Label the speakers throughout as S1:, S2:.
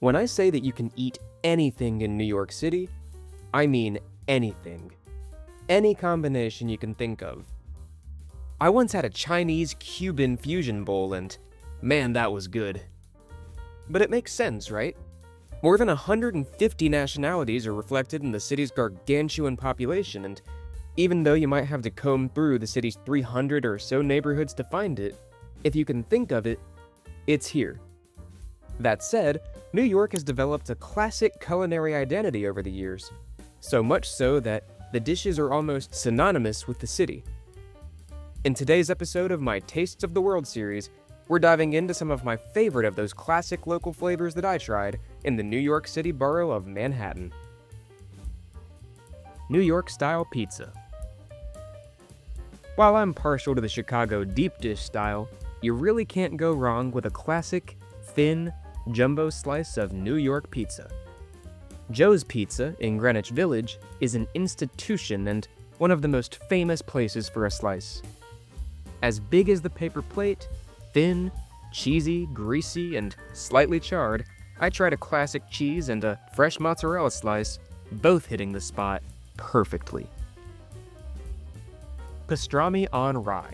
S1: When I say that you can eat anything in New York City, I mean anything. Any combination you can think of. I once had a Chinese-Cuban fusion bowl and, man, that was good. But it makes sense, right? More than 150 nationalities are reflected in the city's gargantuan population, and even though you might have to comb through the city's 300 or so neighborhoods to find it, if you can think of it, it's here. That said, New York has developed a classic culinary identity over the years, so much so that the dishes are almost synonymous with the city. In today's episode of my Tastes of the World series, we're diving into some of my favorite of those classic local flavors that I tried in the New York City borough of Manhattan. New York-style pizza. While I'm partial to the Chicago deep dish style, you really can't go wrong with a classic, thin, jumbo slice of New York pizza. Joe's Pizza in Greenwich Village is an institution and one of the most famous places for a slice. As big as the paper plate, thin, cheesy, greasy, and slightly charred, I tried a classic cheese and a fresh mozzarella slice, both hitting the spot perfectly. Pastrami on rye.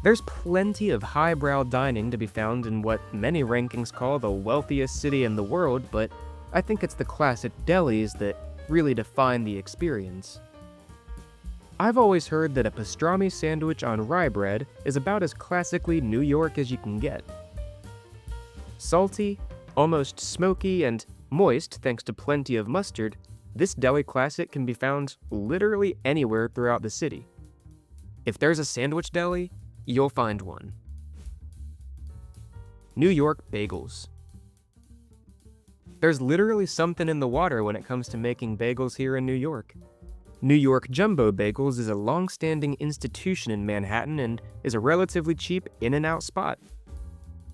S1: There's plenty of highbrow dining to be found in what many rankings call the wealthiest city in the world, but I think it's the classic delis that really define the experience. I've always heard that a pastrami sandwich on rye bread is about as classically New York as you can get. Salty, almost smoky, and moist thanks to plenty of mustard, this deli classic can be found literally anywhere throughout the city. If there's a sandwich deli, you'll find one. New York bagels. There's literally something in the water when it comes to making bagels here in New York. New York Jumbo Bagels is a long-standing institution in Manhattan and is a relatively cheap in-and-out spot.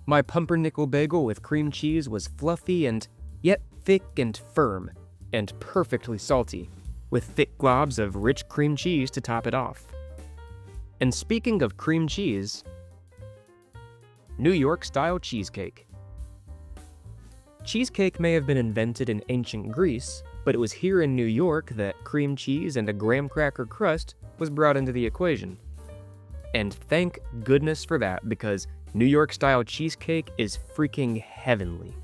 S1: My pumpernickel bagel with cream cheese was fluffy and yet thick and firm, and perfectly salty, with thick globs of rich cream cheese to top it off. And speaking of cream cheese, New York-style cheesecake. Cheesecake may have been invented in ancient Greece, but it was here in New York that cream cheese and a graham cracker crust was brought into the equation. And thank goodness for that, because New York-style cheesecake is freaking heavenly.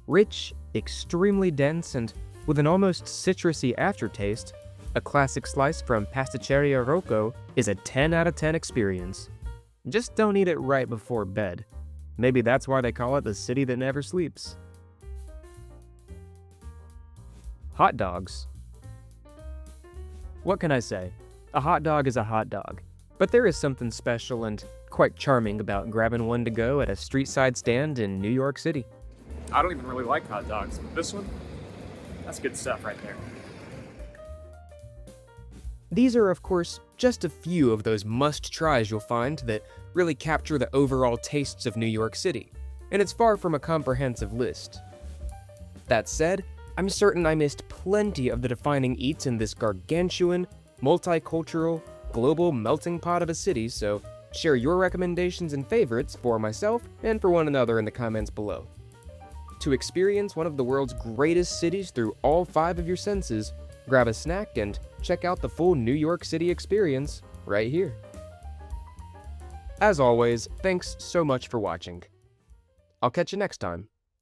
S1: Rich, extremely dense, and with an almost citrusy aftertaste, a classic slice from Pasticceria Rocco is a 10 out of 10 experience. Just don't eat it right before bed. Maybe that's why they call it the city that never sleeps. Hot dogs. What can I say? A hot dog is a hot dog. But there is something special and quite charming about grabbing one to go at a street-side stand in New York City.
S2: I don't even really like hot dogs, but this one, that's good stuff right there.
S1: These are, of course, just a few of those must-tries you'll find that really capture the overall tastes of New York City, and it's far from a comprehensive list. That said, I'm certain I missed plenty of the defining eats in this gargantuan, multicultural, global melting pot of a city, so share your recommendations and favorites for myself and for one another in the comments below. To experience one of the world's greatest cities through all 5 of your senses, grab a snack and check out the full New York City experience right here. As always, thanks so much for watching. I'll catch you next time.